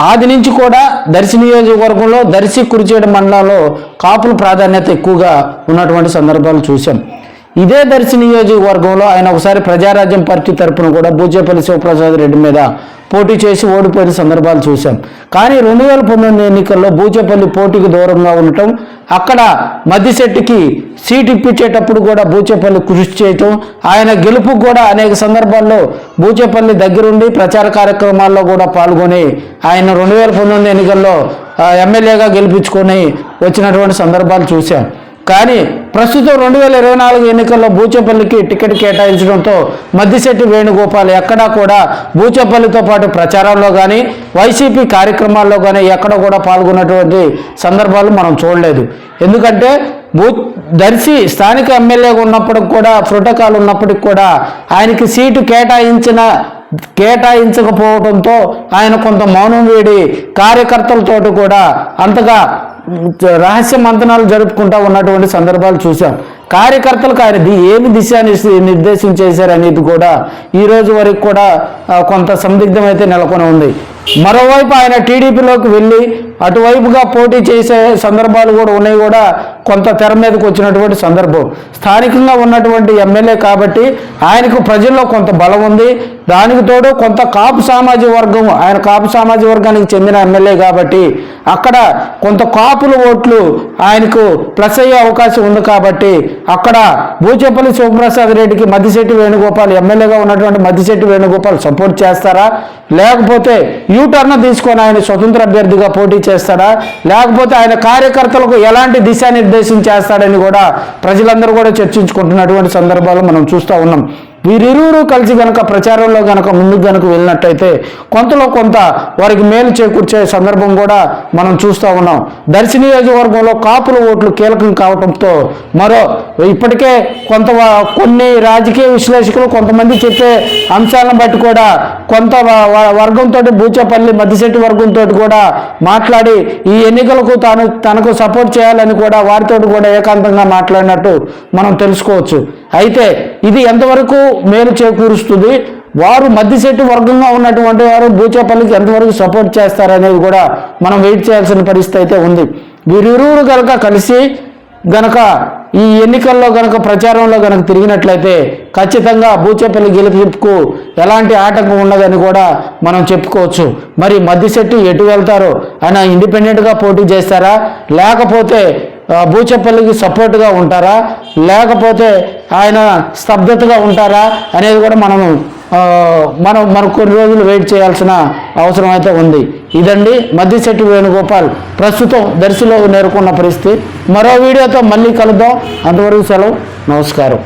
ఆది నుంచి కూడా దర్శి నియోజకవర్గంలో దర్శి కురిచేడు మండలంలో కాపుల ప్రాధాన్యత ఎక్కువగా ఉన్నటువంటి సందర్భాలు చూసాం. ఇదే దర్శి నియోజకవర్గంలో ఆయన ఒకసారి ప్రజారాజ్యం పార్టీ తరపున కూడా బూచేపల్లి శివప్రసాద్ రెడ్డి మీద పోటీ చేసి ఓడిపోయిన సందర్భాలు చూసాం. కానీ 2019 ఎన్నికల్లో బూచేపల్లి పోటీకి దూరంగా ఉండటం, అక్కడ మద్దిశెట్టికి సీటు ఇప్పించేటప్పుడు కూడా బూచేపల్లి కృషి చేయటం, ఆయన గెలుపుకు కూడా అనేక సందర్భాల్లో బూచేపల్లి దగ్గరుండి ప్రచార కార్యక్రమాల్లో కూడా పాల్గొని ఆయన 2019 ఎన్నికల్లో ఎమ్మెల్యేగా గెలిపించుకొని వచ్చినటువంటి సందర్భాలు చూశాం. కానీ ప్రస్తుతం 2024 ఎన్నికల్లో బూచేపల్లికి టికెట్ కేటాయించడంతో మద్దిశెట్టి వేణుగోపాల్ ఎక్కడా కూడా బూచేపల్లితో పాటు ప్రచారంలో కానీ వైసీపీ కార్యక్రమాల్లో కానీ ఎక్కడ కూడా పాల్గొన్నటువంటి సందర్భాలు మనం చూడలేదు. ఎందుకంటే దర్శి స్థానిక ఎమ్మెల్యేగా ఉన్నప్పటికి కూడా ప్రోటోకాల్ ఉన్నప్పటికి కూడా ఆయనకి సీటు కేటాయించకపోవడంతో ఆయన కొంత మౌనం వీడి కార్యకర్తలతోటి కూడా అంతగా రహస్య మంతనాలు జరుపుకుంటూ ఉన్నటువంటి సందర్భాలు చూసాం. కార్యకర్తలకు ఆయన ఏమి నిర్దేశం చేశారనేది కూడా ఈ రోజు వరకు కూడా కొంత సందిగ్ధం అయితే నెలకొని ఉంది. మరోవైపు ఆయన టీడీపీలోకి వెళ్ళి అటువైపుగా పోటీ చేసే సందర్భాలు కూడా ఉన్నాయి, కూడా కొంత తెర మీదకి వచ్చినటువంటి సందర్భం. స్థానికంగా ఉన్నటువంటి ఎమ్మెల్యే కాబట్టి ఆయనకు ప్రజల్లో కొంత బలం ఉంది. దానికి తోడు కొంత కాపు సామాజిక వర్గం, ఆయన కాపు సామాజిక వర్గానికి చెందిన ఎమ్మెల్యే కాబట్టి అక్కడ కొంత కాపుల ఓట్లు ఆయనకు ప్లస్ అయ్యే అవకాశం ఉంది. కాబట్టి అక్కడ బూచేపల్లి శివప్రసాద్ రెడ్డికి మద్దిశెట్టి వేణుగోపాల్ ఎమ్మెల్యేగా ఉన్నటువంటి మద్దిశెట్టి వేణుగోపాల్ సపోర్ట్ చేస్తారా, లేకపోతే యూటర్న్ తీసుకొని ఆయన స్వతంత్ర అభ్యర్థిగా పోటీ చేస్తాడా, లేకపోతే ఆయన కార్యకర్తలకు ఎలాంటి దిశానిర్దేశం చేస్తాడని కూడా ప్రజలందరూ కూడా చర్చించుకుంటున్నటువంటి సందర్భాలు మనం చూస్తూ ఉన్నాం. వీరిరువురు కలిసి గనక ప్రచారంలో గనక ముందుకు గనక వెళ్ళినట్టయితే కొంతలో కొంత వారికి మేలు చేకూర్చే సందర్భం కూడా మనం చూస్తూ ఉన్నాం. దర్శి నియోజకవర్గంలో కాపుల ఓట్లు కీలకం కావడంతో ఇప్పటికే కొన్ని రాజకీయ విశ్లేషకులు కొంతమంది చెప్పే అంశాలను బట్టి కూడా కొంత వర్గంతో బూచేపల్లి మద్దిశెట్టి వర్గంతో కూడా మాట్లాడి ఈ ఎన్నికలకు తనకు సపోర్ట్ చేయాలని కూడా వారితో కూడా ఏకాంతంగా మాట్లాడినట్టు మనం తెలుసుకోవచ్చు. అయితే ఇది ఎంతవరకు మేలు చేకూరుస్తుంది, వారు మద్దిశెట్టి వర్గంగా ఉన్నటువంటి వారు బూచేపల్లికి ఎంతవరకు సపోర్ట్ చేస్తారనేది కూడా మనం వెయిట్ చేయాల్సిన పరిస్థితి అయితే ఉంది. వీరిరువురు కనుక కలిసి గనక ఈ ఎన్నికల్లో గనక ప్రచారంలో గనక తిరిగినట్లయితే ఖచ్చితంగా బూచేపల్లి గెలుపుకు ఎలాంటి ఆటంకం ఉండదని కూడా మనం చెప్పుకోవచ్చు. మరి మద్దిశెట్టి ఎటు వెళ్తారో, ఆయన ఇండిపెండెంట్గా పోటీ చేస్తారా, లేకపోతే బూచేపల్లికి సపోర్ట్గా ఉంటారా, లేకపోతే ఆయన స్తబ్దతగా ఉంటారా అనేది కూడా మనం కొన్ని రోజులు వెయిట్ చేయాల్సిన అవసరం అయితే ఉంది. ఇదండి మద్దిశెట్టి వేణుగోపాల్ ప్రస్తుతం దర్శిలో నేర్కొన్న పరిస్థితి. మరో వీడియోతో మళ్ళీ కలుద్దాం. అంతవరకు సెలవు, నమస్కారం.